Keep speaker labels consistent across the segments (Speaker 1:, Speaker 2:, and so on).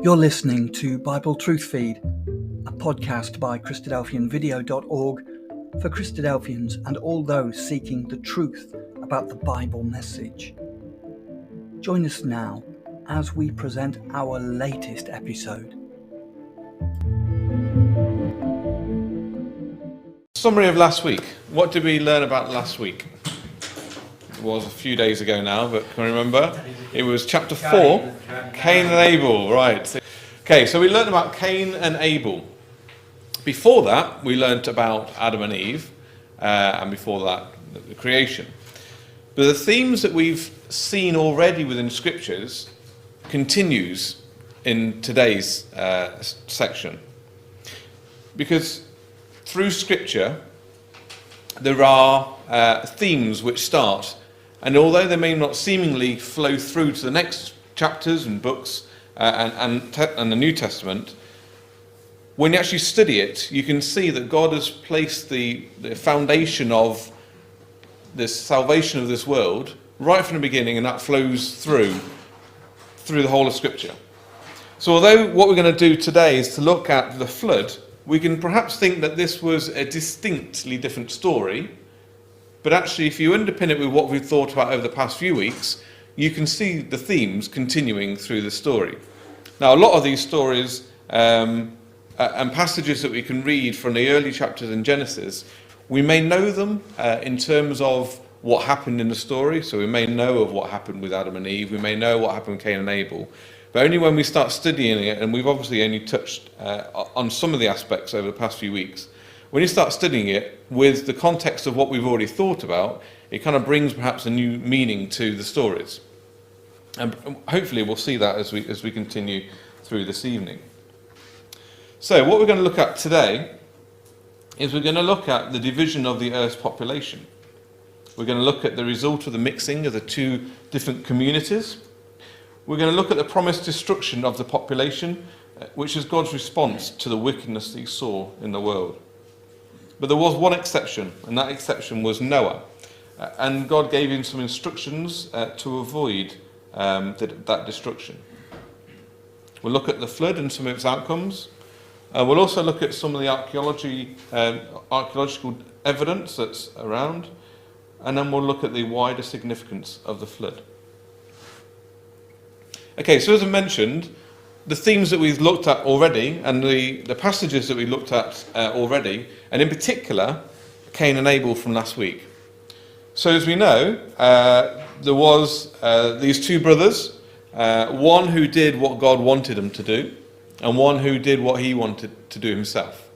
Speaker 1: You're listening to Bible Truth Feed, a podcast by Christadelphianvideo.org for Christadelphians and all those seeking the truth about the Bible message. Join us now as we present our latest episode.
Speaker 2: Summary of last week. What did we learn about last week? It was a few days ago now, but can you remember? It was chapter 4, Cain and Abel, right. Okay, so we learned about Cain and Abel. Before that, we learnt about Adam and Eve, and before that, the creation. But the themes that we've seen already within scriptures continues in today's section. Because through scripture, there are themes which start, and although they may not seemingly flow through to the next chapters and books and the New Testament, when you actually study it, you can see that God has placed the foundation of this salvation of this world right from the beginning, and that flows through the whole of Scripture. So although what we're going to do today is to look at the flood, we can perhaps think that this was a distinctly different story, but actually if you underpin it with what we've thought about over the past few weeks, you can see the themes continuing through the story. Now, a lot of these stories and passages that we can read from the early chapters in Genesis, we may know them in terms of what happened in the story. So we may know of what happened with Adam and Eve, we may know what happened with Cain and Abel, but only when we start studying it, and we've obviously only touched on some of the aspects over the past few weeks, when you start studying it with the context of what we've already thought about, it kind of brings perhaps a new meaning to the stories. And hopefully we'll see that as we continue through this evening. So what we're going to look at today is we're going to look at the division of the Earth's population. We're going to look at the result of the mixing of the two different communities. We're going to look at the promised destruction of the population, which is God's response to the wickedness that he saw in the world. But there was one exception, and that exception was Noah. And God gave him some instructions to avoid that destruction. We'll look at the flood and some of its outcomes. We'll also look at some of the archaeological evidence that's around. And then we'll look at the wider significance of the flood. Okay, so as I mentioned, the themes that we've looked at already and the passages that we looked at already, and in particular, Cain and Abel from last week. So as we know, there was these two brothers, one who did what God wanted him to do, and one who did what he wanted to do himself.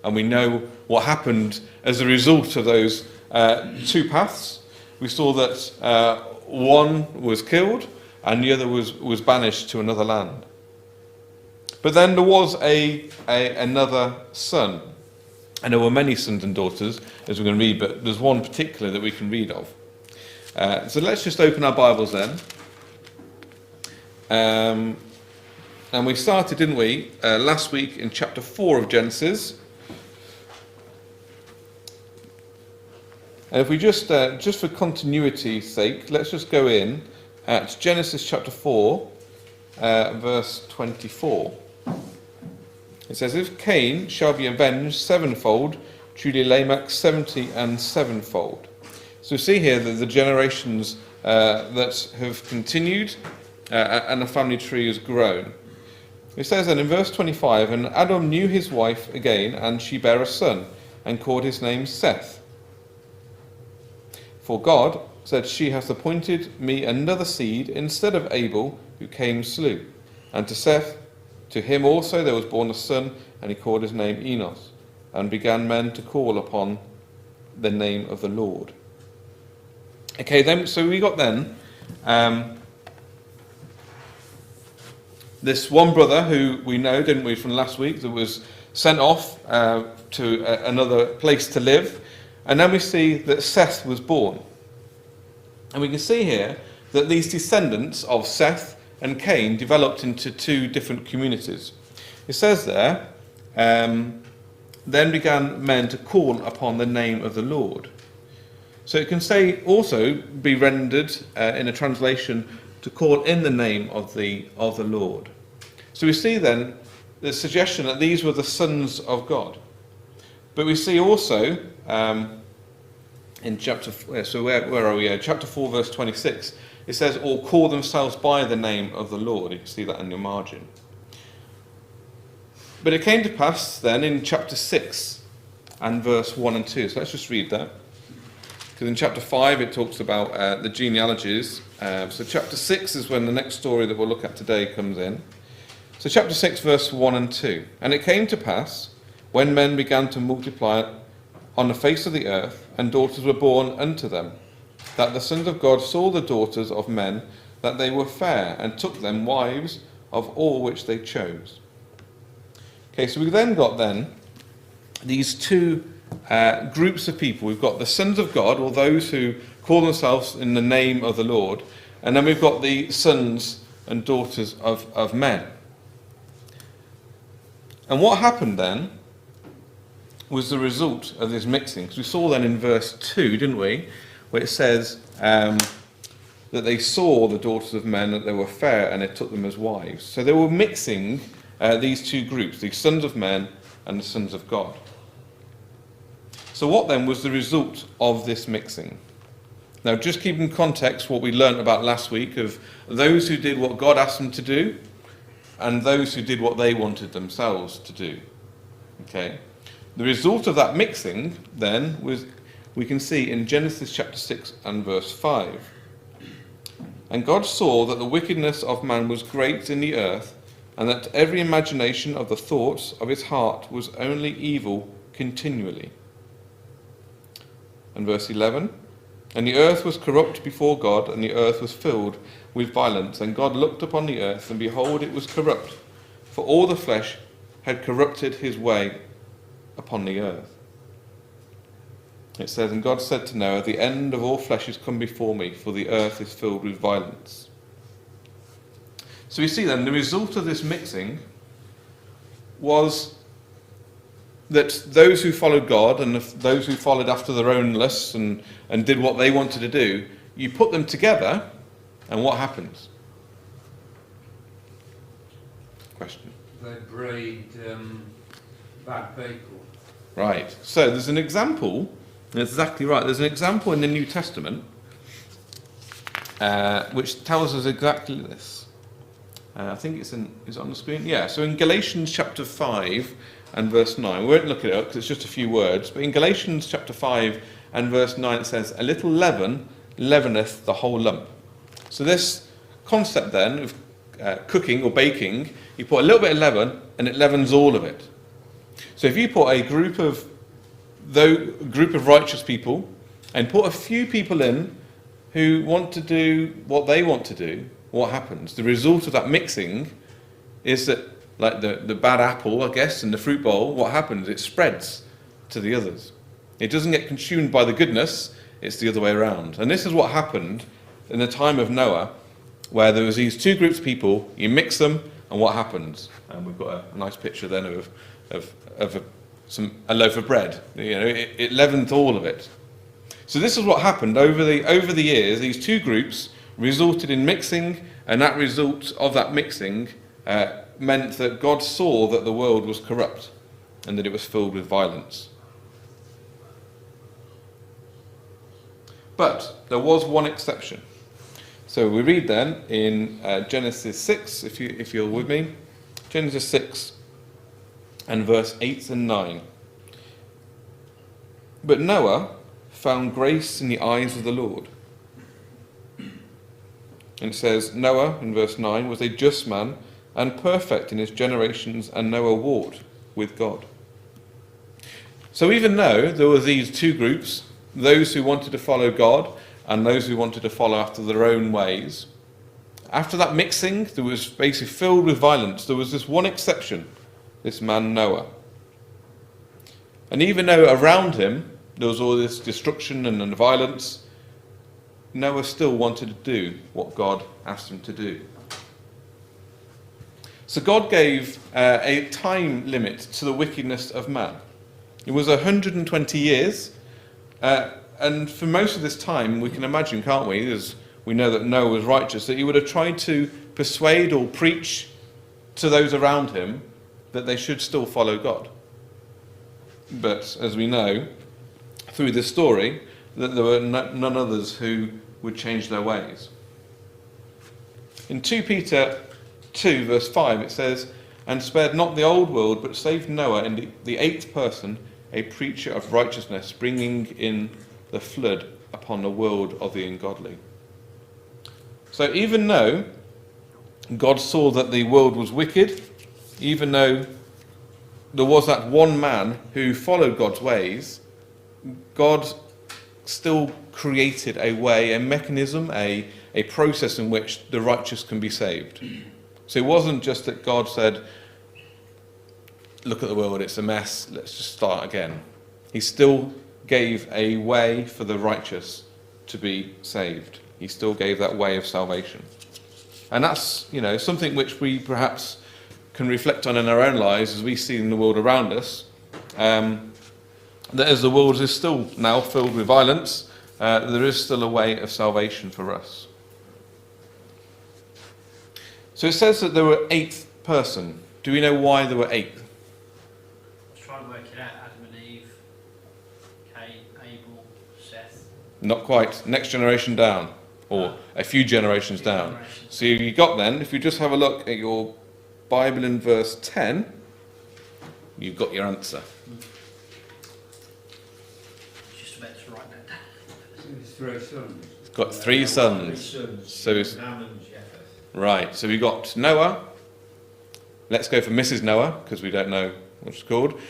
Speaker 2: And we know what happened as a result of those two paths. We saw that one was killed, and the other was banished to another land. But then there was another son, and there were many sons and daughters, as we're going to read, but there's one particular that we can read of. So let's just open our Bibles then. And we started, didn't we, last week in chapter 4 of Genesis. And if we just for continuity's sake, let's just go in at Genesis chapter 4, verse 24. It says, "If Cain shall be avenged sevenfold, truly Lamech 70 and sevenfold." So we see here that the generations that have continued and the family tree has grown. It says then in verse 25, "And Adam knew his wife again, and she bare a son, and called his name Seth. For God said, She hath appointed me another seed instead of Abel, who Cain slew. And to Seth, to him also there was born a son, and he called his name Enos. And began men to call upon the name of the Lord." Okay, then, so we got then this one brother who we know, didn't we, from last week, that was sent off to another place to live. And then we see that Seth was born. And we can see here that these descendants of Seth and Cain developed into two different communities. It says there, then began men to call upon the name of the Lord. So it can say also be rendered in a translation to call in the name of the Lord. So we see then the suggestion that these were the sons of God. But we see also in chapter, so where are we? Chapter 4, verse 26, it says, or call themselves by the name of the Lord. You can see that in your margin. But it came to pass then in chapter 6 and verse 1 and 2. So let's just read that. Because in chapter 5 it talks about the genealogies. So chapter 6 is when the next story that we'll look at today comes in. So chapter 6 verse 1 and 2. And it came to pass, when men began to multiply on the face of the earth, and daughters were born unto them, that the sons of God saw the daughters of men, that they were fair, and took them wives of all which they chose. Okay, so we then got these two groups of people. We've got the sons of God, or those who call themselves in the name of the Lord, and then we've got the sons and daughters of men. And what happened then was the result of this mixing. Because we saw then in verse 2, didn't we, where it says that they saw the daughters of men, that they were fair, and they took them as wives. So they were mixing these two groups, the sons of men and the sons of God. So what then was the result of this mixing? Now just keep in context what we learnt about last week of those who did what God asked them to do and those who did what they wanted themselves to do. Okay? The result of that mixing then was, we can see in Genesis chapter 6 and verse 5. And God saw that the wickedness of man was great in the earth, and that every imagination of the thoughts of his heart was only evil continually. And verse 11, and the earth was corrupt before God, and the earth was filled with violence. And God looked upon the earth, and behold, it was corrupt, for all the flesh had corrupted his way upon the earth. It says, and God said to Noah, the end of all flesh is come before me, for the earth is filled with violence. So we see then the result of this mixing was that those who followed God and those who followed after their own lusts and did what they wanted to do, you put them together, and what happens? Question.
Speaker 3: They breed bad people.
Speaker 2: Right. So there's an example. That's exactly right. There's an example in the New Testament which tells us exactly this. I think is it on the screen? Yeah. So in Galatians chapter 5 and verse 9, we won't look it up because it's just a few words, but in Galatians chapter 5 and verse 9 it says, a little leaven leaveneth the whole lump. So this concept then of cooking or baking, you put a little bit of leaven and it leavens all of it. So if you put a group of righteous people and put a few people in who want to do what they want to do, what happens? The result of that mixing is that, like the bad apple, I guess, in the fruit bowl, what happens? It spreads to the others. It doesn't get consumed by the goodness, it's the other way around. And this is what happened in the time of Noah, where there was these two groups of people, you mix them, and what happens? And we've got a nice picture then of a loaf of bread. You know, it leavened all of it. So this is what happened over the years. These two groups resulted in mixing, and that result of that mixing meant that God saw that the world was corrupt and that it was filled with violence. But there was one exception. So we read then in Genesis 6, if you're with me, Genesis 6 and verse 8 and 9. But Noah found grace in the eyes of the Lord. And it says, Noah, in verse 9, was a just man and perfect in his generations, and Noah walked with God. So even though there were these two groups, those who wanted to follow God and those who wanted to follow after their own ways, after that mixing, that was basically filled with violence, there was this one exception, this man Noah. And even though around him there was all this destruction and violence, Noah still wanted to do what God asked him to do. So God gave a time limit to the wickedness of man. It was 120 years, and for most of this time, we can imagine, can't we, as we know that Noah was righteous, that he would have tried to persuade or preach to those around him that they should still follow God. But as we know, through this story, that there were none others who would change their ways. In 2 Peter 2 verse 5 it says, "And spared not the old world, but saved Noah in the eighth person, a preacher of righteousness, bringing in the flood upon the world of the ungodly." So even though God saw that the world was wicked, even though there was that one man who followed God's ways, God still created a way, a mechanism, a process in which the righteous can be saved. So it wasn't just that God said, look at the world, it's a mess, let's just start again. He still gave a way for the righteous to be saved. He still gave that way of salvation. And that's, something which we perhaps can reflect on in our own lives as we see in the world around us. That as the world is still now filled with violence, there is still a way of salvation for us. So it says that there were 8th person. Do we know why there were 8?
Speaker 4: I was trying to work it out. Adam and Eve, Cain, Abel, Seth.
Speaker 2: Not quite. Next generation down, or a few generations down. So you got then, if you just have a look at your Bible in verse 10, you've got your answer.
Speaker 4: Just about to write that down.
Speaker 3: It's 3 sons.
Speaker 2: It's got 3 sons. So it's,
Speaker 3: Ham and Japheth.
Speaker 2: right, so we got Noah. Let's go for Mrs. Noah, because we don't know what she's called.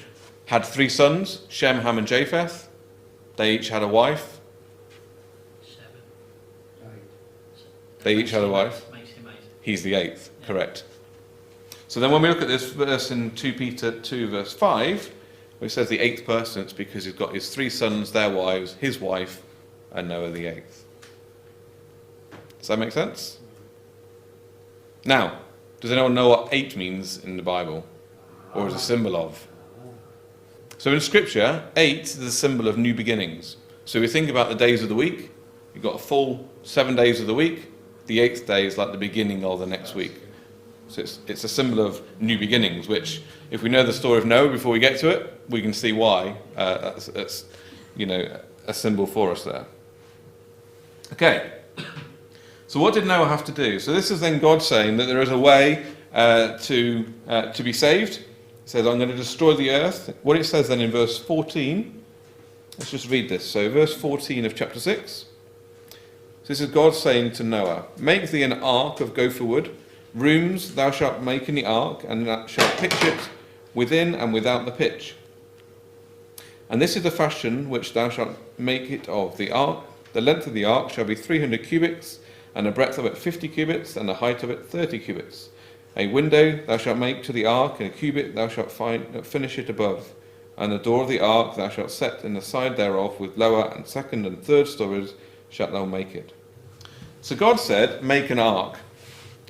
Speaker 2: Had 3 sons, Shem, Ham and Japheth. They each had a wife.
Speaker 4: 7.
Speaker 2: They each had a wife.
Speaker 4: Makes him 8.
Speaker 2: He's the 8th, correct. So then when we look at this verse in 2 Peter 2 verse 5, where it says the 8th person, it's because he's got his 3 sons, their wives, his wife, and Noah the 8th. Does that make sense? Now, does anyone know what 8 means in the Bible? Or is a symbol of? So in Scripture, 8 is a symbol of new beginnings. So we think about the days of the week. You've got a full 7 days of the week. The 8th day is like the beginning of the next week. So it's a symbol of new beginnings, which, if we know the story of Noah before we get to it, we can see why that's a symbol for us there. Okay. So what did Noah have to do? So this is then God saying that there is a way to be saved. It says, I'm going to destroy the earth. What it says then in verse 14, let's just read this. So verse 14 of chapter 6. So this is God saying to Noah, make thee an ark of gopher wood. Rooms thou shalt make in the ark, and thou shalt pitch it within and without the pitch. And this is the fashion which thou shalt make it of. The ark, the length of the ark shall be 300 cubits, and the breadth of it 50 cubits, and the height of it 30 cubits. A window thou shalt make to the ark, and a cubit thou shalt finish it above. And the door of the ark thou shalt set in the side thereof, with lower and second and third stories shalt thou make it. So God said, make an ark.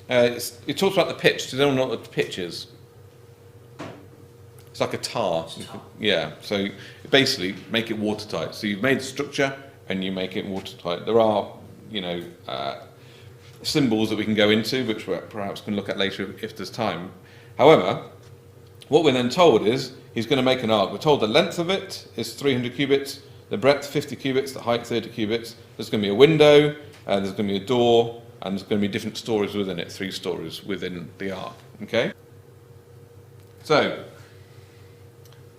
Speaker 2: It talks about the pitch. Does anyone know what the pitch is? It's like a tar. Yeah, so basically make it watertight. So you've made the structure and you make it watertight. There are, symbols that we can go into, which we perhaps can look at later if there's time. However, what we're then told is he's going to make an ark. We're told the length of it is 300 cubits, the breadth 50 cubits, the height 30 cubits. There's going to be a window, there's going to be a door, and there's going to be different stories within it, 3 stories within the ark. Okay? So,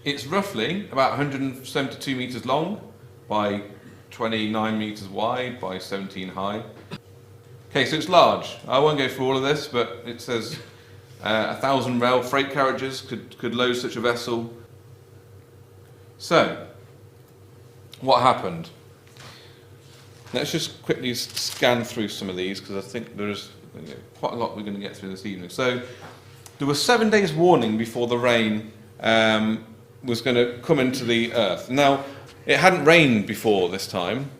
Speaker 2: it's roughly about 172 metres long by 29 metres wide by 17 high. Okay, so it's large. I won't go through all of this, but it says 1,000 rail freight carriages could load such a vessel. So, what happened? Let's just quickly scan through some of these, because I think there is quite a lot we're going to get through this evening. So, there was 7 days warning before the rain was going to come into the earth. Now, it hadn't rained before this time.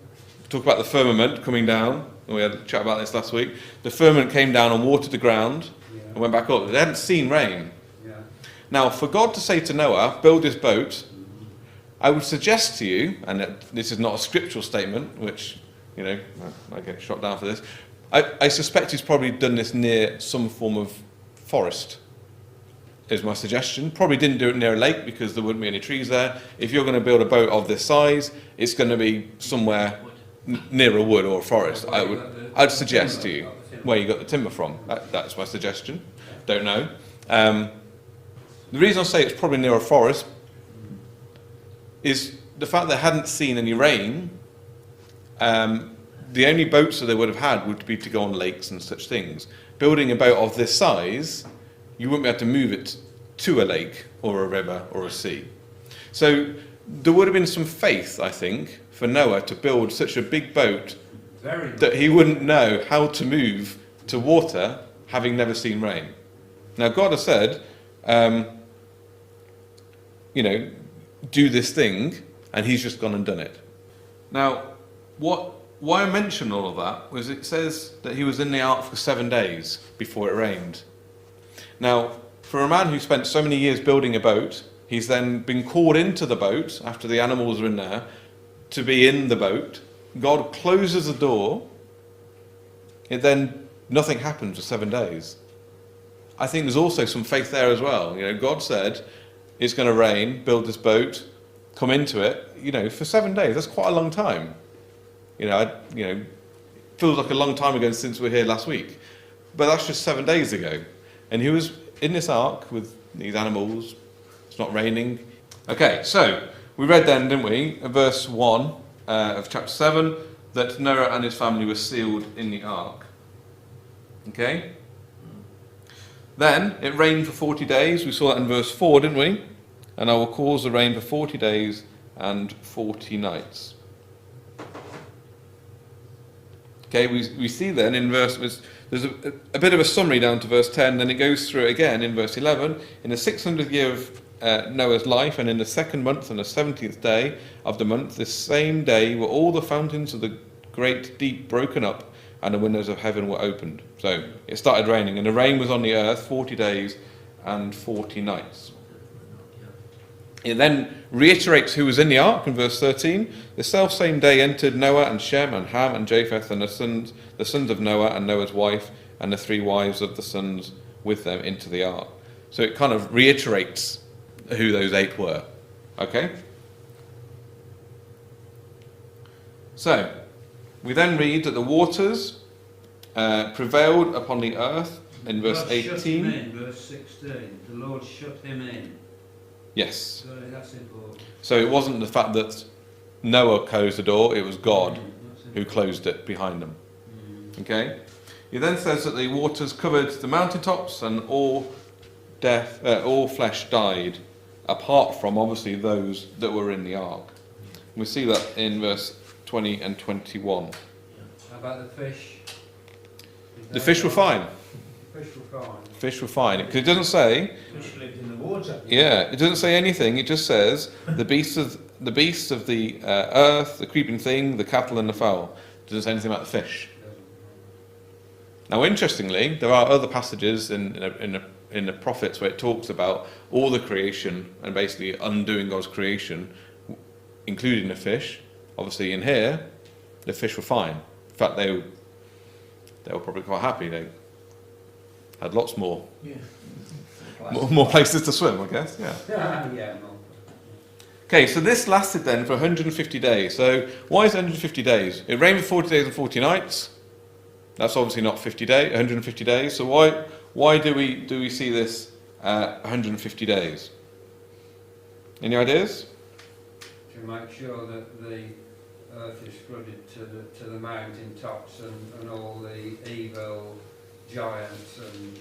Speaker 2: Talk about the firmament coming down. We had a chat about this last week. The firmament came down and watered the ground and went back up. They hadn't seen rain.
Speaker 3: Yeah.
Speaker 2: Now, for God to say to Noah, build this boat, I would suggest to you, and this is not a scriptural statement, which, I get shot down for this, I suspect he's probably done this near some form of forest. is my suggestion. Probably didn't do it near a lake because there wouldn't be any trees there. If you're going to build a boat of this size, it's going to be somewhere near a wood or a forest. I'd suggest to you where you got the timber from. That's my suggestion. Don't know. The reason I say it's probably near a forest is the fact they hadn't seen any rain. The only boats that they would have had would be to go on lakes and such things. Building a boat of this size, you wouldn't be able to move it to a lake or a river or a sea. So there would have been some faith, I think, for Noah to build such a big boat that he wouldn't know how to move to water, having never seen rain. Now God has said, do this thing, and he's just gone and done it. Now, why I mention all of that was it says that he was in the ark for 7 days before it rained. Now, for a man who spent so many years building a boat, he's then been called into the boat after the animals are in there to be in the boat. God closes the door. Nothing happens for 7 days. I think there's also some faith there as well. God said it's going to rain, build this boat, come into it. For 7 days, that's quite a long time. It feels like a long time ago since we were here last week. But that's just 7 days ago. And he was in this ark with these animals. It's not raining. Okay, so we read then, didn't we, verse 1 of chapter 7, that Noah and his family were sealed in the ark. Okay? Then it rained for 40 days. We saw that in verse 4, didn't we? And I will cause the rain for 40 days and 40 nights. Okay, we see then in there's a bit of a summary down to verse 10, then it goes through it again in verse 11. In the 600th year of Noah's life, and in the 2nd month and the 17th day of the month, this same day were all the fountains of the great deep broken up, and the windows of heaven were opened. So it started raining, and the rain was on the earth 40 days and 40 nights. It then reiterates who was in the ark in verse 13. The selfsame day entered Noah and Shem and Ham and Japheth and the sons of Noah and Noah's wife and the 3 wives of the sons with them into the ark. So it kind of reiterates who those 8 were. Okay? So, we then read that the waters prevailed upon the earth in verse 18.
Speaker 3: Shut him in, verse 16. The Lord shut him in.
Speaker 2: Yes.
Speaker 3: So that's important.
Speaker 2: So it wasn't the fact that Noah closed the door, it was God who closed it behind them. Okay? He then says that the waters covered the mountaintops and all flesh died, apart from obviously those that were in the ark. We see that in verse 20 and 21.
Speaker 3: How about the fish?
Speaker 2: The fish were fine.
Speaker 3: Fish were fine.
Speaker 2: Fish were fine. Because it doesn't say.
Speaker 3: Fish lived in the water.
Speaker 2: Yeah, it doesn't say anything. It just says the beasts of the earth, the creeping thing, the cattle and the fowl. It doesn't say anything about the fish. Now, interestingly, there are other passages in the prophets where it talks about all the creation and basically undoing God's creation, including the fish. Obviously, in here, the fish were fine. In fact, they were probably quite happy. They had lots more.
Speaker 3: Yeah.
Speaker 2: More places to swim, I guess.
Speaker 3: Yeah.
Speaker 2: Okay, so this lasted then for 150 days. So why is it 150 days? It rained for 40 days and 40 nights. That's obviously not 150 days. So why do we see this 150 days? Any ideas?
Speaker 3: To make sure that the earth is flooded to the mountain tops and all the evil giants and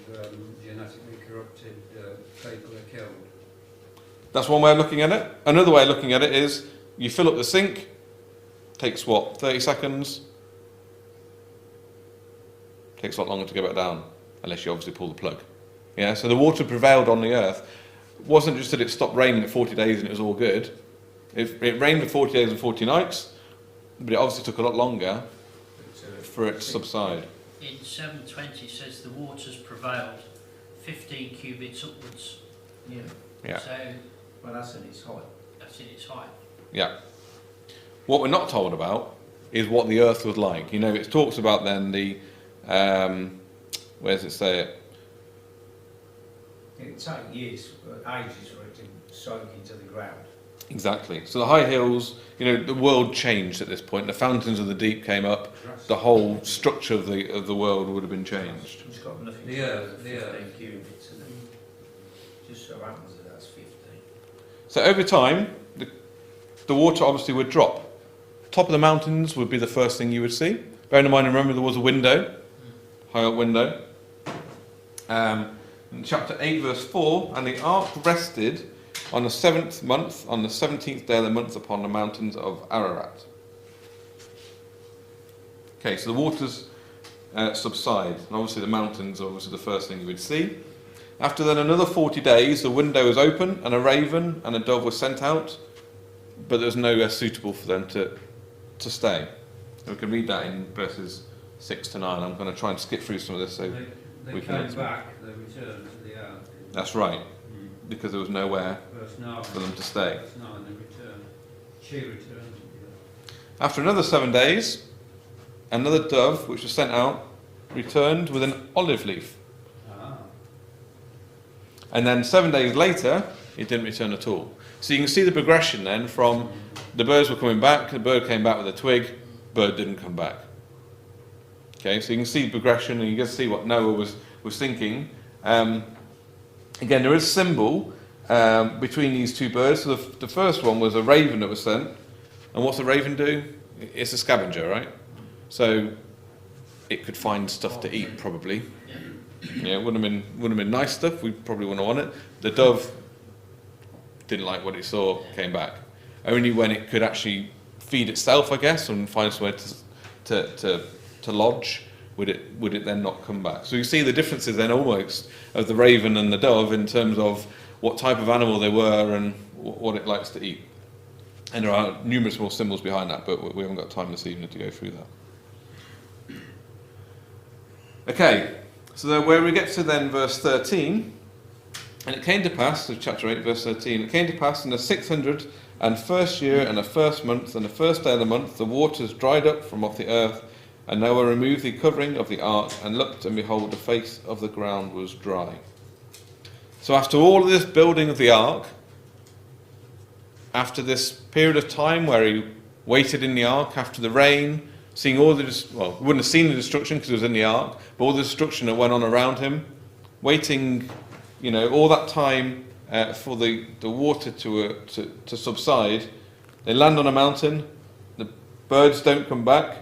Speaker 3: genetically corrupted people are killed.
Speaker 2: That's one way of looking at it. Another way of looking at it is you fill up the sink, takes 30 seconds. Takes a lot longer to go back down, unless you obviously pull the plug. Yeah, so the water prevailed on the earth. It wasn't just that it stopped raining at 40 days and it was all good. It rained for 40 days and 40 nights, but it obviously took a lot longer for it to subside.
Speaker 4: In 720 it says the waters prevailed 15 cubits upwards.
Speaker 2: Yeah.
Speaker 4: So
Speaker 5: well, that's in its height.
Speaker 4: That's in its height.
Speaker 2: Yeah. What we're not told about is what the earth was like. It talks about then the where does it say it?
Speaker 5: It would take years, ages for it to soak into the ground.
Speaker 2: Exactly. So the high hills, the world changed at this point. The fountains of the deep came up. The whole structure of the world would have been changed.
Speaker 5: It's got nothing
Speaker 3: The
Speaker 5: to do
Speaker 3: earth,
Speaker 5: with
Speaker 3: the
Speaker 5: 15
Speaker 3: earth.
Speaker 5: cubits, isn't it? Just so happens that that's 15.
Speaker 2: So over time, the water obviously would drop. Top of the mountains would be the first thing you would see. Bearing in mind, remember there was a window, high up window. In chapter 8, verse 4, and the ark rested on the 7th month, on the 17th day of the month, upon the mountains of Ararat. Okay, so the waters subside, and obviously the mountains are obviously the first thing you would see. After then another 40 days, the window was open, and a raven and a dove were sent out, but there was nowhere suitable for them to stay. We can read that in verses 6 to 9. I'm going to try and skip through some of this. So
Speaker 3: They
Speaker 2: we can
Speaker 3: came back, they returned to the ark.
Speaker 2: that's right, because there was nowhere
Speaker 3: Verse 9.
Speaker 2: for them to stay.
Speaker 3: Verse 9, they returned. She returned to the ark.
Speaker 2: After another 7 days, another dove, which was sent out, returned with an olive leaf.
Speaker 3: Ah.
Speaker 2: And then 7 days later, it didn't return at all. So you can see the progression then from the birds were coming back, the bird came back with a twig, bird didn't come back. Okay, so you can see the progression, and you can see what Noah was thinking. Again, there is a symbol between these two birds. So the first one was a raven that was sent. And what's a raven do? It's a scavenger, right? So it could find stuff to eat, probably. Yeah, it wouldn't have been nice stuff. We probably wouldn't want it. The dove didn't like what it saw, came back. Only when it could actually feed itself, I guess, and find somewhere to lodge would it then not come back. So you see the differences then almost of the raven and the dove in terms of what type of animal they were and what it likes to eat. And there are numerous more symbols behind that, but we haven't got time this evening to go through that. Okay, so where we get to then verse 13, and it came to pass, so chapter 8, verse 13, it came to pass in the 601st year and the first month and the first day of the month, the waters dried up from off the earth, and Noah removed the covering of the ark, and looked, and behold, the face of the ground was dry. So after all of this building of the ark, after this period of time where he waited in the ark, after the rain, seeing all the, we wouldn't have seen the destruction because it was in the ark, but all the destruction that went on around him, waiting, all that time for the water to subside, they land on a mountain, the birds don't come back,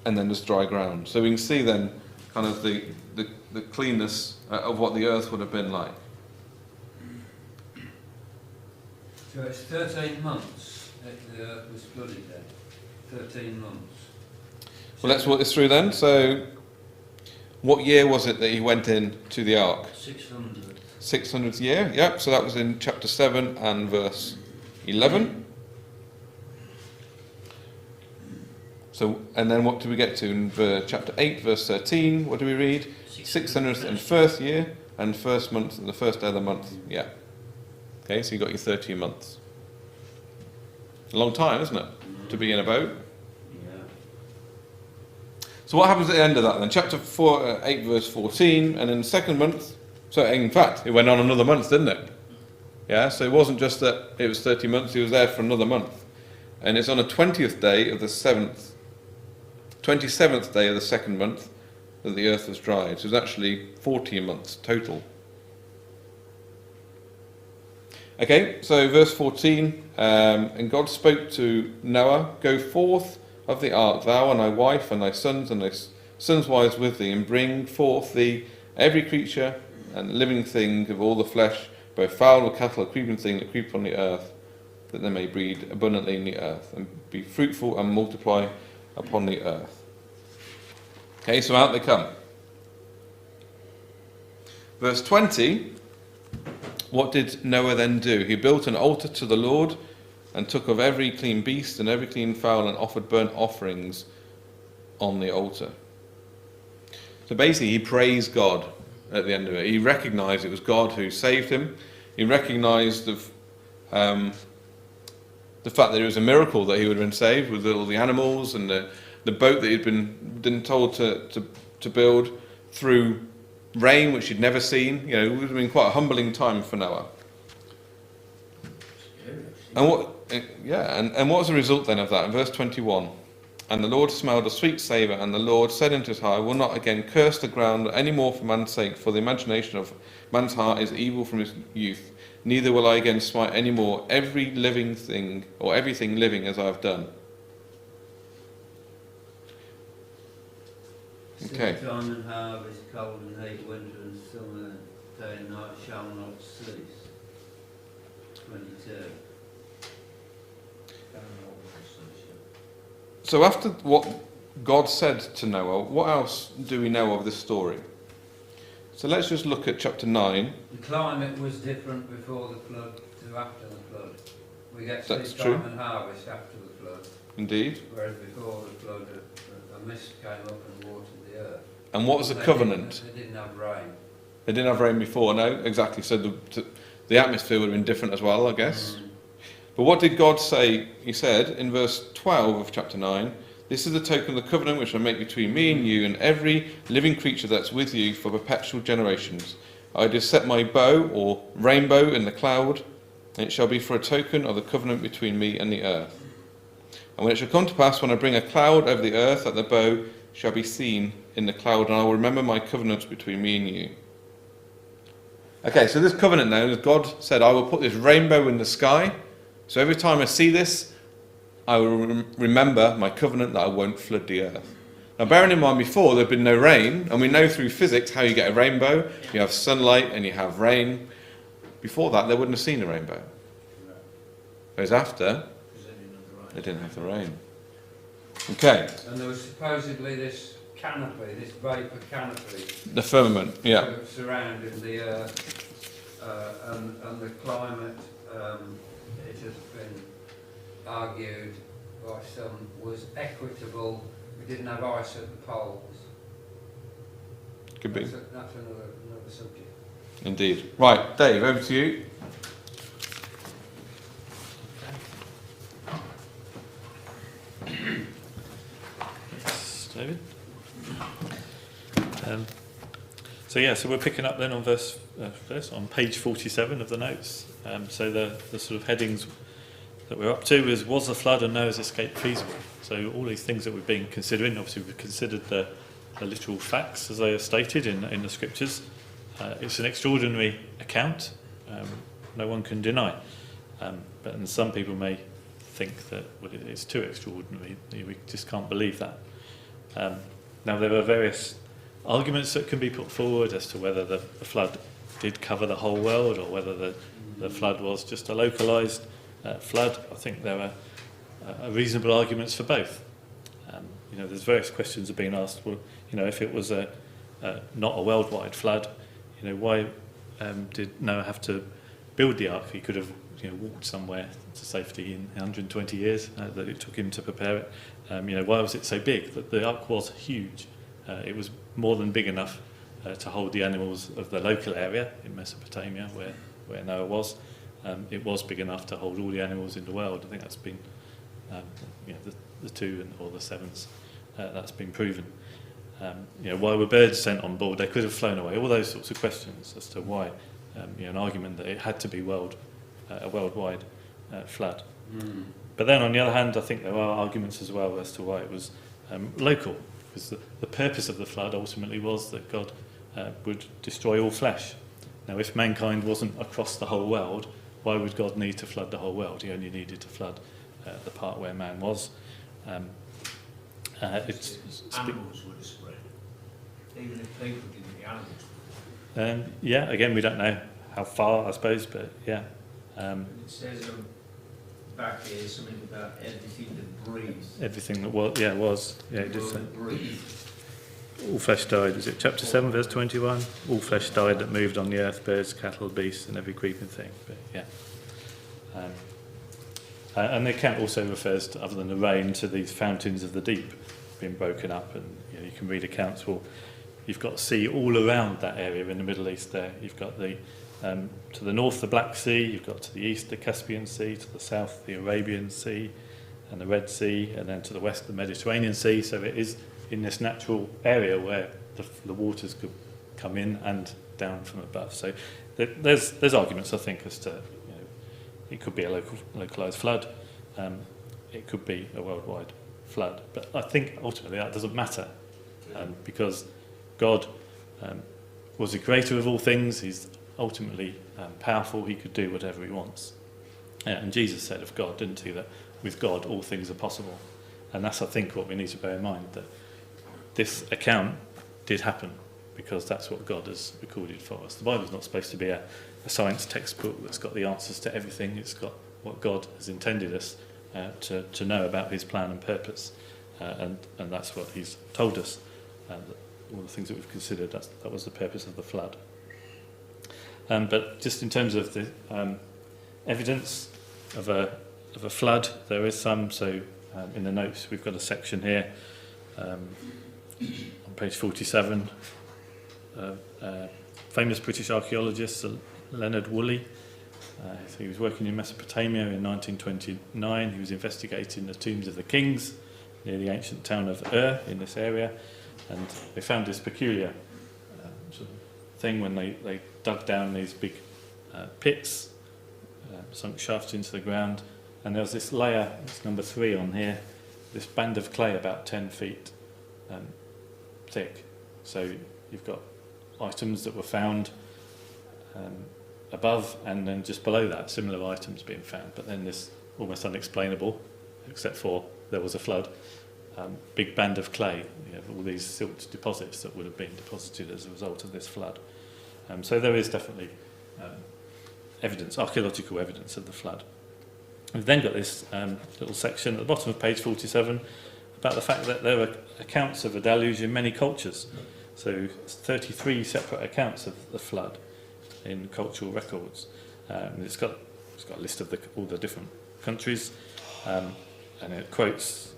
Speaker 2: and then there's dry ground. So we can see then kind of the cleanness of what the earth would have been like.
Speaker 3: So it's 13 months that the earth was flooded then. 13 months.
Speaker 2: Well, let's walk this through then. So what year was it that he went in to the ark?
Speaker 3: 600.
Speaker 2: 600th year, yep. So that was in chapter 7 and verse 11. So, and then what do we get to in chapter 8, verse 13? What do we read? 601st year and first month and the first day of the month. Yeah. Okay, so you got your 13 months. A long time, isn't it, to be in a boat?
Speaker 3: Yeah.
Speaker 2: So what happens at the end of that then? Chapter 8, verse 14, and in the second month, so in fact, it went on another month, didn't it? Yeah, so it wasn't just that it was 30 months, he was there for another month. And it's on the 20th day of the 27th day of the second month that the earth was dried. So it was actually 14 months total. Okay, so verse 14, and God spoke to Noah, go forth of the ark, thou and thy wife and thy sons wives with thee, and bring forth thee every creature and living thing of all the flesh, both fowl or cattle or creeping thing that creep on the earth, that they may breed abundantly in the earth, and be fruitful and multiply upon the earth. Okay, so out they come. Verse 20, what did Noah then do? He built an altar to the Lord, and took of every clean beast and every clean fowl, and offered burnt offerings on the altar. So basically he praised God at the end of it. He recognised it was God who saved him. He recognised the fact that it was a miracle that he would have been saved with all the animals and the boat that he'd been told to build through rain which he'd never seen. You know, it would have been quite a humbling time for Noah. And what was the result then of that? In verse 21, and the Lord smelled a sweet savour, and the Lord said into his heart, I will not again curse the ground any more for man's sake, for the imagination of man's heart is evil from his youth. Neither will I again smite any more every living thing, or everything living as I have done. Okay.
Speaker 6: Time and harvest, cold and heat, winter and summer, day and night shall not cease. 22.
Speaker 2: So after what God said to Noah, what else do we know of this story? So let's just look at chapter 9.
Speaker 3: The climate was different before the flood to after the flood. We get
Speaker 2: That's
Speaker 3: seed
Speaker 2: true.
Speaker 3: time and harvest after the flood,
Speaker 2: Indeed.
Speaker 3: whereas before the flood a mist came up and watered the earth.
Speaker 2: And what was the covenant?
Speaker 3: They didn't have rain.
Speaker 2: They didn't have rain before, no, exactly. So the atmosphere would have been different as well, I guess. But what did God say? He said in verse 12 of chapter 9, this is the token of the covenant which I make between me and you and every living creature that's with you for perpetual generations. I just set my bow or rainbow in the cloud, and it shall be for a token of the covenant between me and the earth. And when it shall come to pass, when I bring a cloud over the earth, that the bow shall be seen in the cloud, and I will remember my covenant between me and you. Okay, so this covenant now, God said, I will put this rainbow in the sky, so every time I see this, I will remember my covenant that I won't flood the earth. Now, bearing in mind, before there had been no rain, and we know through physics how you get a rainbow. You have sunlight and you have rain. Before that, they wouldn't have seen a rainbow. Whereas after, they didn't have the rain. Okay.
Speaker 3: And there was supposedly this canopy, this vapour canopy,
Speaker 2: The firmament, yeah.
Speaker 3: surrounding the earth, and the climate, it has been argued by some, was equitable. We didn't have ice at the poles.
Speaker 2: Could be.
Speaker 3: That's another subject.
Speaker 2: Indeed. Right, Dave, over to you.
Speaker 7: Thanks, David. So we're picking up then on on page 47 of the notes. So the sort of headings that we're up to was the flood and Noah's escape feasible? So all these things that we've been considering, obviously we've considered the literal facts as they are stated in the scriptures. It's an extraordinary account, no one can deny. But some people may think that it's too extraordinary, we just can't believe that. Now there are various arguments that can be put forward as to whether the flood did cover the whole world or whether the flood was just a localised flood. I think there are reasonable arguments for both. There's various questions have been asked. Well, if it was not a worldwide flood, why did Noah have to build the ark? He could have walked somewhere to safety in 120 years that it took him to prepare it. Why was it so big? The ark was huge. It was more than big enough to hold the animals of the local area in Mesopotamia where Noah was. It was big enough to hold all the animals in the world. I think that's been the two or the sevens. That's been proven. Why were birds sent on board? They could have flown away. All those sorts of questions as to why. An argument that it had to be a worldwide flood. But then on the other hand, I think there are arguments as well as to why it was local, because the purpose of the flood ultimately was that God would destroy all flesh. Now, if mankind wasn't across the whole world, why would God need to flood the whole world? He only needed to flood the part where man was.
Speaker 5: Animals would have spread. Even if people didn't, the animals.
Speaker 7: Again, we don't know how far, I suppose, but yeah.
Speaker 5: It says back here something about everything that breathes.
Speaker 7: Everything that was. Yeah, it did say.
Speaker 5: Breathed.
Speaker 7: All flesh died. Is it chapter 7, verse 21? All flesh died that moved on the earth, birds, cattle, beasts, and every creeping thing. But yeah. And the account also refers to, other than the rain, to these fountains of the deep being broken up. And you can read accounts. Well, you've got sea all around that area in the Middle East there. You've got to the north the Black Sea, you've got to the east the Caspian Sea, to the south the Arabian Sea and the Red Sea, and then to the west the Mediterranean Sea. So it is in this natural area where the waters could come in and down from above. So there's arguments, I think, as to, it could be a localised flood, it could be a worldwide flood. But I think ultimately that doesn't matter, because God was the creator of all things. He's ultimately powerful. He could do whatever he wants. And Jesus said of God, didn't he, that with God all things are possible. And that's, I think, what we need to bear in mind, that this account did happen because that's what God has recorded for us. The Bible's not supposed to be a science textbook that's got the answers to everything. It's got what God has intended us to know about his plan and purpose. And that's what he's told us. All the things that we've considered, that was the purpose of the flood. But just in terms of the evidence of a flood, there is some. So in the notes we've got a section here on page 47. Famous British archaeologist Leonard Woolley. He was working in Mesopotamia in 1929. He was investigating the tombs of the kings near the ancient town of Ur in this area, and they found this peculiar sort of thing when they dug down these big pits, sunk shafts into the ground, and there was this layer, it's number 3 on here, this band of clay about 10 feet thick. So you've got items that were found above, and then just below that similar items being found, but then this almost unexplainable, except for there was a flood, big band of clay, all these silt deposits that would have been deposited as a result of this flood. So there is definitely evidence, archaeological evidence of the flood. We've then got this little section at the bottom of page 47 about the fact that there are accounts of a deluge in many cultures. So 33 separate accounts of the flood in cultural records. It's got a list of all the different countries, and it quotes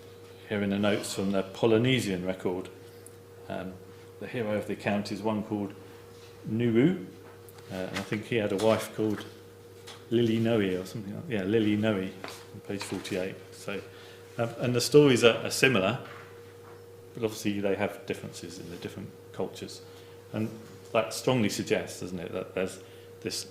Speaker 7: here in the notes from the Polynesian record. The hero of the account is one called Nuru, and I think he had a wife called Lily Noe or something like that. Yeah, Lily Noe, on page 48. So, and the stories are similar, but obviously they have differences in the different cultures. And that strongly suggests, doesn't it, that there's this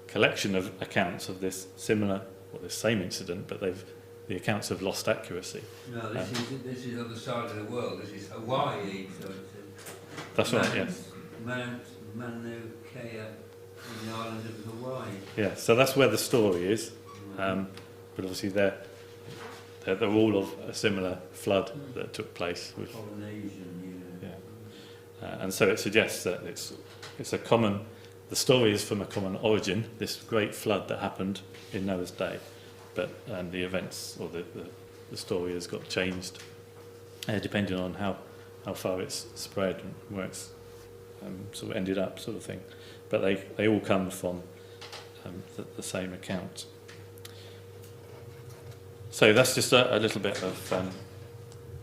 Speaker 7: collection of accounts of this similar, or this same incident, but the accounts have lost accuracy.
Speaker 6: No, this is other side of the world. This is Hawaii. So
Speaker 7: that's right, yes.
Speaker 6: Mount Mauna Kea in the island of Hawaii.
Speaker 7: Yeah, so that's where the story is. But obviously they're all of a similar flood that took place.
Speaker 6: Polynesian,
Speaker 7: yeah. And so it suggests that it's a common. The story is from a common origin. This great flood that happened in Noah's day, but the events or the story has got changed depending on how far it's spread and where it's sort of ended up, sort of thing. But they all come from the same account. So that's just a little bit of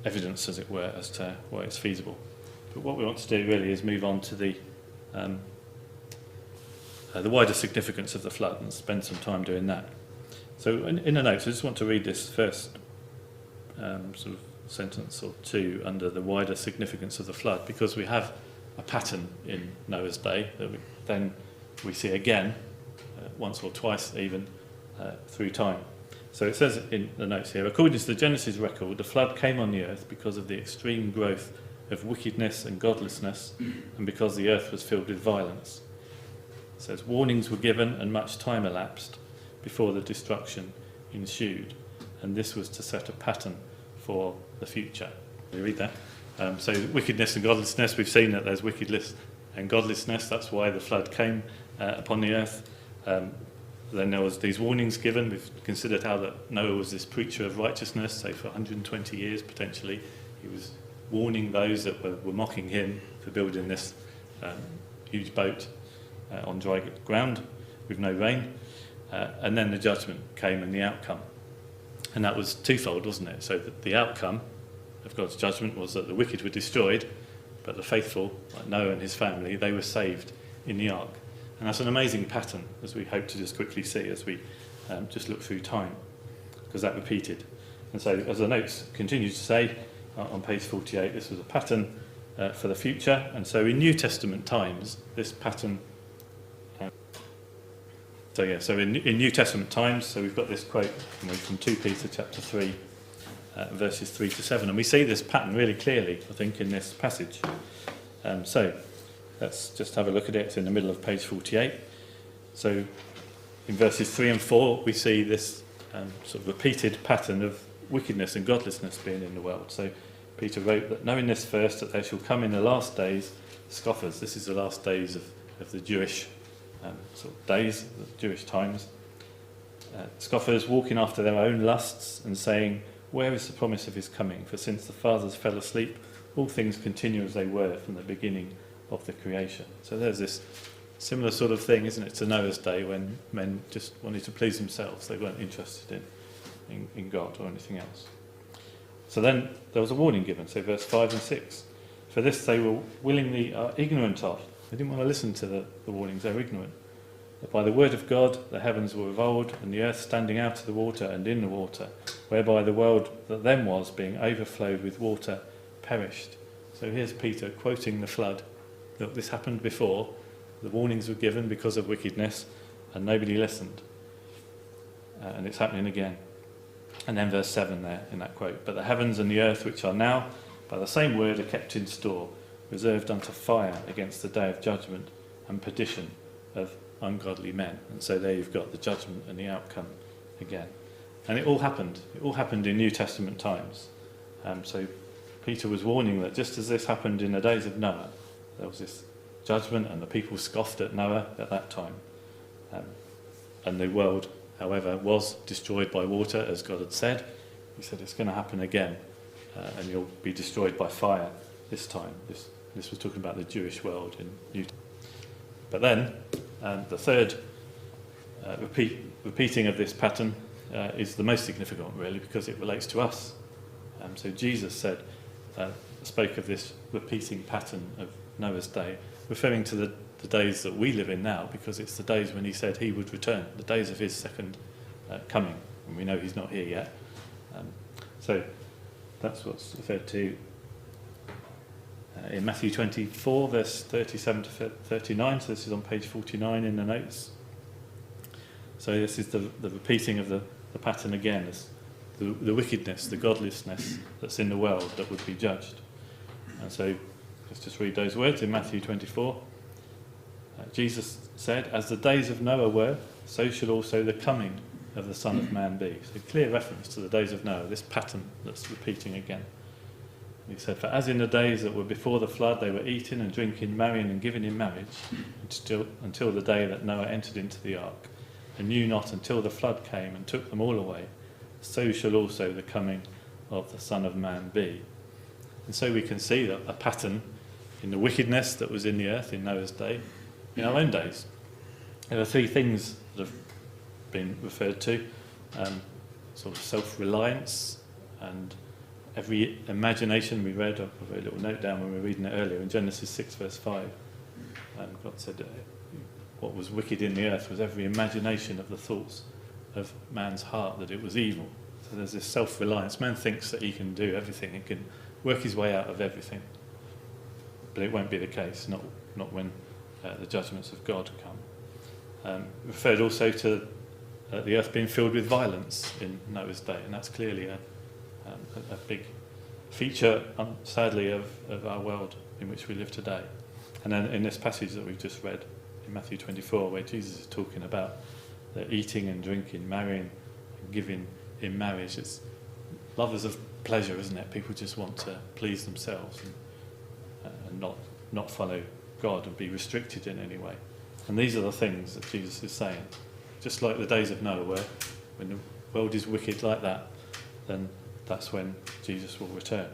Speaker 7: evidence, as it were, as to why it's feasible. But what we want to do really is move on to the wider significance of the flood and spend some time doing that. So in the notes, I just want to read this first sort of sentence or two under the wider significance of the flood, because we have a pattern in Noah's day that we see again, once or twice even, through time. So it says in the notes here, according to the Genesis record, the flood came on the earth because of the extreme growth of wickedness and godlessness, and because the earth was filled with violence. It says warnings were given and much time elapsed before the destruction ensued, and this was to set a pattern for the future. We read that. So wickedness and godlessness, we've seen that there's wickedness and godlessness. That's why the flood came upon the earth. Then there was these warnings given. We've considered how that Noah was this preacher of righteousness. So for 120 years potentially, he was warning those that were mocking him for building this huge boat on dry ground with no rain. And then the judgment came and the outcome. And that was twofold, wasn't it? So the outcome of God's judgment was that the wicked were destroyed, but the faithful, like Noah and his family, they were saved in the ark. And that's an amazing pattern, as we hope to just quickly see as we just look through time, because that repeated. And so, as the notes continue to say, on page 48, this was a pattern for the future. And so in New Testament times, this pattern... So in New Testament times, so we've got this quote from 2 Peter chapter 3, verses 3 to 7. And we see this pattern really clearly, I think, in this passage. So let's just have a look at it. It's in the middle of page 48. So in verses 3 and 4, we see this sort of repeated pattern of wickedness and godlessness being in the world. So Peter wrote that, knowing this first, that there shall come in the last days scoffers. This is the last days of the Jewish sort of days, the Jewish times. Scoffers walking after their own lusts and saying, where is the promise of his coming? For since the fathers fell asleep, all things continue as they were from the beginning of the creation. So there's this similar sort of thing, isn't it, to Noah's day, when men just wanted to please themselves. They weren't interested in God or anything else. So then there was a warning given, so verse 5 and 6. For this they were willingly ignorant of. They didn't want to listen to the warnings, they were ignorant. That by the word of God the heavens were of old, and the earth standing out of the water and in the water, whereby the world that then was, being overflowed with water, perished. So here's Peter quoting the flood. Look, this happened before, the warnings were given because of wickedness, and nobody listened. And it's happening again. And then verse 7 there in that quote. But the heavens and the earth which are now, by the same word, are kept in store, reserved unto fire against the day of judgment and perdition of ungodly men. And so there you've got the judgment and the outcome again. And it all happened. It all happened in New Testament times. So Peter was warning that just as this happened in the days of Noah, there was this judgment and the people scoffed at Noah at that time. And the world, however, was destroyed by water, as God had said. He said it's going to happen again, and you'll be destroyed by fire this time. This was talking about the Jewish world in New. But then, the third repeating of this pattern is the most significant, really, because it relates to us. So Jesus spoke of this repeating pattern of Noah's day, referring to the days that we live in now, because it's the days when he said he would return, the days of his second coming. And we know he's not here yet. So that's what's referred to in Matthew 24, verse 37 to 39. So this is on page 49 in the notes. So this is the repeating of the pattern again, as the wickedness, the godlessness that's in the world that would be judged. And so let's just read those words in Matthew 24. Jesus said, as the days of Noah were, so shall also the coming of the Son of Man be. So clear reference to the days of Noah, this pattern that's repeating again. He said, for as in the days that were before the flood, they were eating and drinking, marrying and giving in marriage, until the day that Noah entered into the ark, and knew not until the flood came and took them all away, so shall also the coming of the Son of Man be. And so we can see that a pattern in the wickedness that was in the earth in Noah's day, in our own days. There are three things that have been referred to, sort of self-reliance, and every imagination. We read, I wrote a little note down when we were reading it earlier, in Genesis 6 verse 5. God said what was wicked in the earth was every imagination of the thoughts of man's heart, that it was evil. So there's this self-reliance. Man thinks that he can do everything, he can work his way out of everything. But it won't be the case, not when the judgments of God come. Referred also to the earth being filled with violence in Noah's day, and that's clearly a big feature, sadly, of our world in which we live today. And then in this passage that we've just read in Matthew 24, where Jesus is talking about the eating and drinking, marrying and giving in marriage, it's lovers of pleasure, isn't it? People just want to please themselves and not follow God and be restricted in any way. And these are the things that Jesus is saying. Just like the days of Noah were, when the world is wicked like that, then that's when Jesus will return.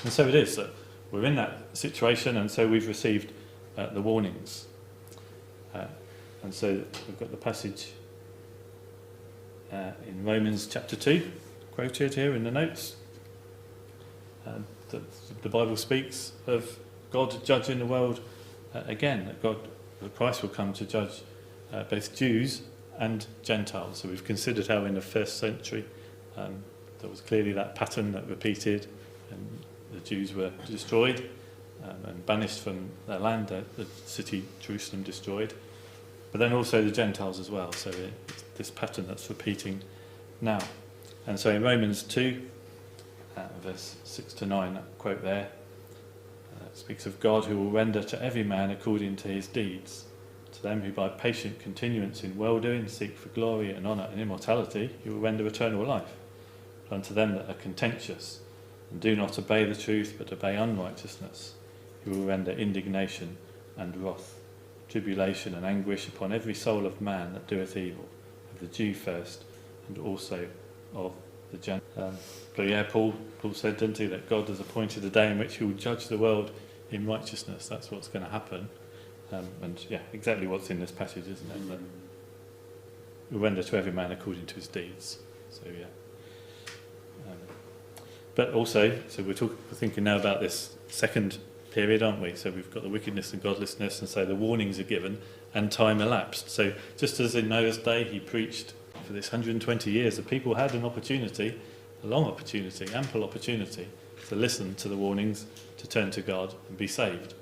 Speaker 7: And so it is that we're in that situation, and so we've received the warnings. And so we've got the passage in Romans chapter 2, quoted here in the notes. The Bible speaks of God judging the world again, that the Christ will come to judge both Jews and Gentiles. So we've considered how in the first century there was clearly that pattern that repeated, and the the Jews were destroyed and banished from their land, the city Jerusalem destroyed, but then also the Gentiles as well. So it's this pattern that's repeating now. And so in Romans 2, verse 6 to 9, that quote there, speaks of God who will render to every man according to his deeds. To them who by patient continuance in well-doing seek for glory and honour and immortality, he will render eternal life. But unto them that are contentious and do not obey the truth but obey unrighteousness, he will render indignation and wrath, tribulation and anguish upon every soul of man that doeth evil, of the Jew first, and also of the Gentile. But yeah, Paul said, didn't he, that God has appointed a day in which he will judge the world in righteousness. That's what's going to happen. And yeah, exactly what's in this passage, isn't it? That we'll render to every man according to his deeds. So yeah. But also, so we're thinking now about this second period, aren't we? So we've got the wickedness and godlessness, and so the warnings are given and time elapsed. So just as in Noah's day he preached for this 120 years, the people had an opportunity, a long opportunity, ample opportunity to listen to the warnings, to turn to God and be saved.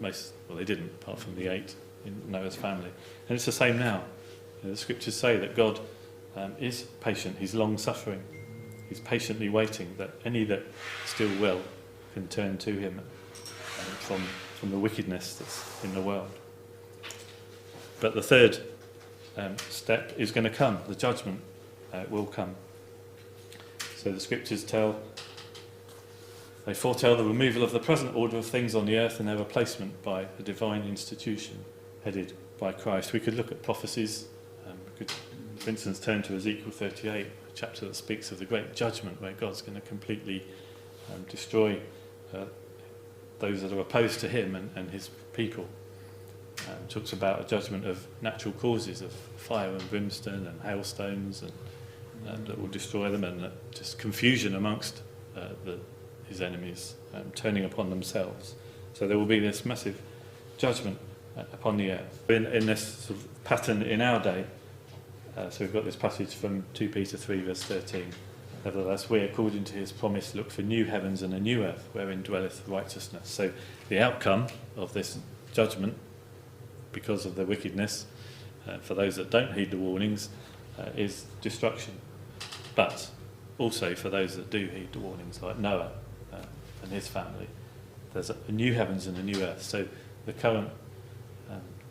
Speaker 7: But they didn't, apart from the 8 in Noah's family. And it's the same now. You know, the scriptures say that God is patient, he's long-suffering. He's patiently waiting that any that still will can turn to him from the wickedness that's in the world. But the third step is going to come. The judgment will come. So the scriptures they foretell the removal of the present order of things on the earth and their replacement by a divine institution headed by Christ. We could look at prophecies. We could, for instance, turn to Ezekiel 38, a chapter that speaks of the great judgment where God's going to completely destroy those that are opposed to him and his people. Talks about a judgment of natural causes, of fire and brimstone and hailstones, and that will destroy them, and just confusion amongst his enemies, turning upon themselves. So there will be this massive judgment upon the earth. In this sort of pattern in our day, so we've got this passage from 2 Peter 3 verse 13. Nevertheless, we, according to his promise, look for new heavens and a new earth, wherein dwelleth righteousness. So the outcome of this judgment, because of the wickedness, for those that don't heed the warnings, is destruction. But also for those that do heed the warnings, like Noah and his family, there's a new heavens and a new earth. So the current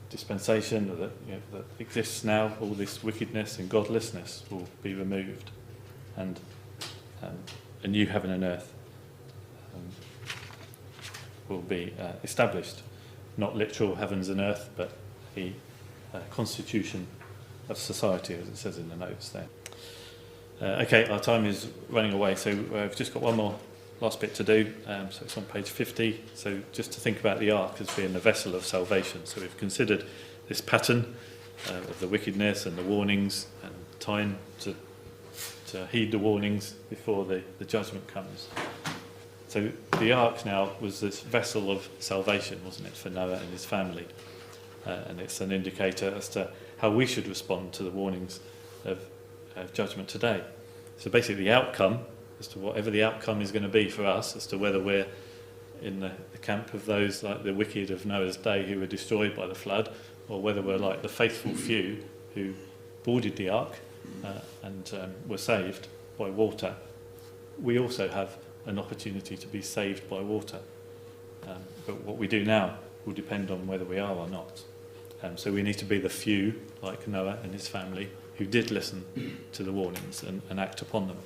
Speaker 7: dispensation that exists now, all this wickedness and godlessness will be removed, and a new heaven and earth will be established. Not literal heavens and earth, but the constitution of society, as it says in the notes there. Okay, our time is running away, so we've just got one more last bit to do. So it's on page 50. So just to think about the ark as being the vessel of salvation. So we've considered this pattern of the wickedness and the warnings, and time to heed the warnings before the judgment comes. So the ark now was this vessel of salvation, wasn't it, for Noah and his family? And it's an indicator as to how we should respond to the warnings of judgment today. So basically the outcome, as to whatever the outcome is going to be for us, as to whether we're in the camp of those like the wicked of Noah's day who were destroyed by the flood, or whether we're like the faithful few who boarded the ark and were saved by water. We also have an opportunity to be saved by water. But what we do now will depend on whether we are or not. So we need to be the few, like Noah and his family, who did listen to the warnings and act upon them.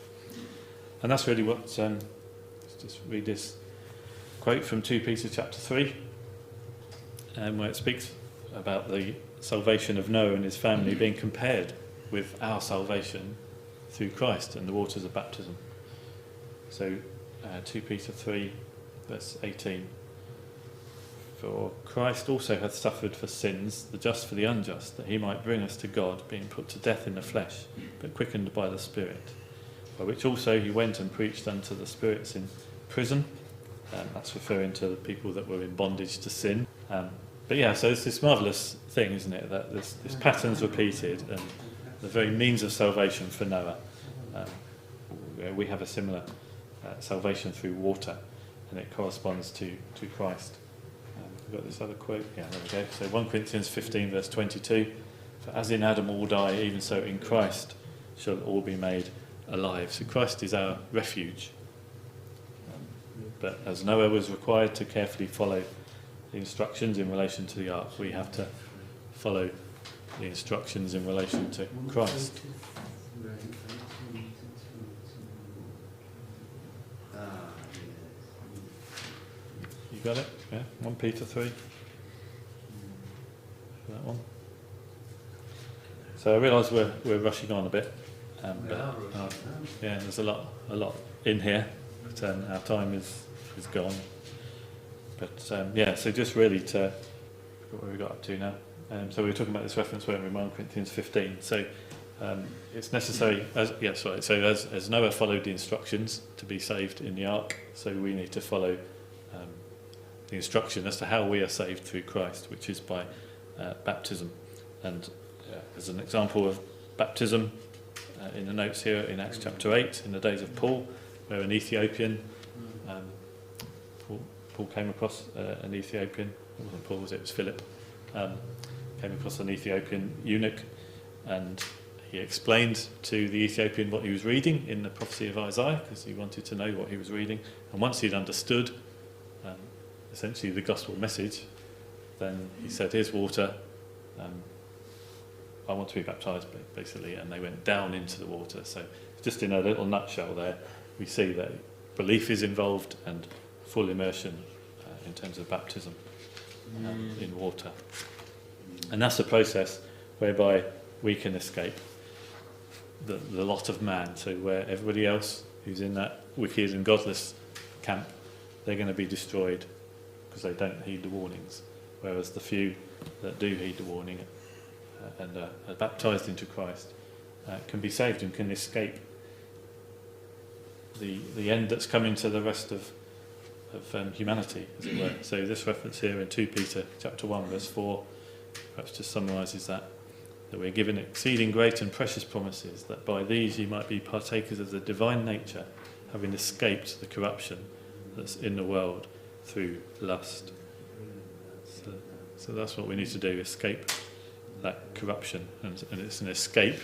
Speaker 7: And that's really what, let's just read this quote from 2 Peter chapter 3, where it speaks about the salvation of Noah and his family being compared with our salvation through Christ and the waters of baptism. So 2 Peter 3 verse 18. For Christ also hath suffered for sins, the just for the unjust, that he might bring us to God, being put to death in the flesh, but quickened by the Spirit. By which also he went and preached unto the spirits in prison. That's referring to the people that were in bondage to sin. But yeah, so it's this marvellous thing, isn't it, that this pattern's repeated, and the very means of salvation for Noah. We have a similar salvation through water. and it corresponds to Christ. We've got this other quote. Yeah, there we go. So 1 Corinthians 15 verse 22. For as in Adam all die, even so in Christ shall all be made alive. So Christ is our refuge. But as Noah was required to carefully follow the instructions in relation to the ark, we have to follow the instructions in relation to Christ. You got it? Yeah? 1 Peter 3. That one. So I realise we're rushing on a bit. Yeah, there's a lot in here, but our time is gone. But yeah, so just really to where we got up to now. So we were talking about this reference, weren't we, in 1 Corinthians 15. So it's necessary, as Noah followed the instructions to be saved in the ark, so we need to follow the instruction as to how we are saved through Christ, which is by baptism. And as an example of baptism, in the notes here in Acts chapter 8, in the days of Paul, where an Ethiopian, Paul came across an Ethiopian, it wasn't Paul, was it? It was Philip, came across an Ethiopian eunuch, and he explained to the Ethiopian what he was reading in the prophecy of Isaiah, because he wanted to know what he was reading. And once he'd understood essentially the gospel message, then he said, here's water, I want to be baptised, basically, and they went down into the water. So just in a little nutshell there, we see that belief is involved and full immersion in terms of baptism in water. And that's the process whereby we can escape the lot of man. So where everybody else who's in that wicked and godless camp, they're going to be destroyed because they don't heed the warnings. Whereas the few that do heed the warning and are baptised into Christ can be saved and can escape the end that's coming to the rest of humanity, as it were. So this reference here in 2 Peter chapter 1 verse 4 perhaps just summarises that we're given exceeding great and precious promises, that by these you might be partakers of the divine nature, having escaped the corruption that's in the world through lust. So that's what we need to do, escape that corruption, and it's an escape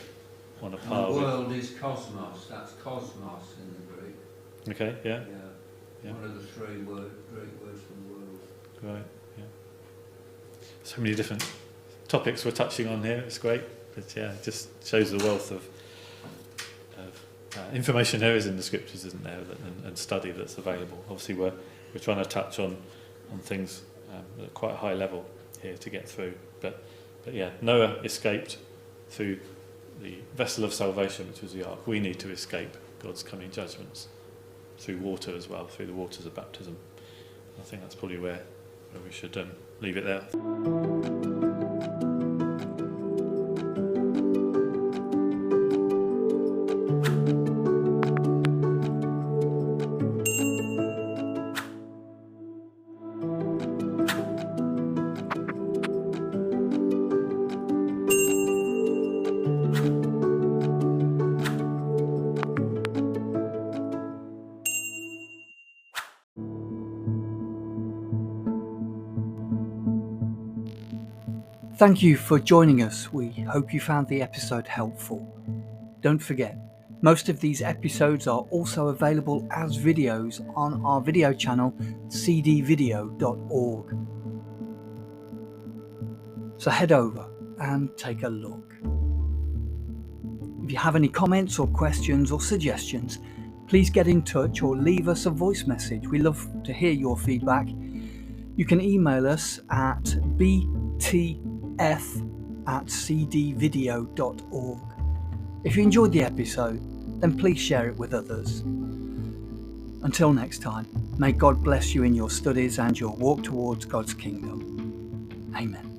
Speaker 7: on a par with...
Speaker 6: The world is cosmos, that's cosmos in the Greek.
Speaker 7: Okay, yeah.
Speaker 6: Yeah. One of the three Greek words for the world.
Speaker 7: Right, yeah. So many different topics we're touching on here, it's great, but yeah, it just shows the wealth of information there is in the scriptures, isn't there, and study that's available. Obviously we're trying to touch on things at quite a high level here to get through, but yeah, Noah escaped through the vessel of salvation, which was the ark. We need to escape God's coming judgments through water as well, through the waters of baptism. I think that's probably where we should leave it there.
Speaker 1: Thank you for joining us. We hope you found the episode helpful. Don't forget, most of these episodes are also available as videos on our video channel, cdvideo.org. So head over and take a look. If you have any comments or questions or suggestions, please get in touch or leave us a voice message. We love to hear your feedback. You can email us at btf@cdvideo.org. If you enjoyed the episode, then please share it with others. Until next time, may God bless you in your studies and your walk towards God's kingdom. Amen.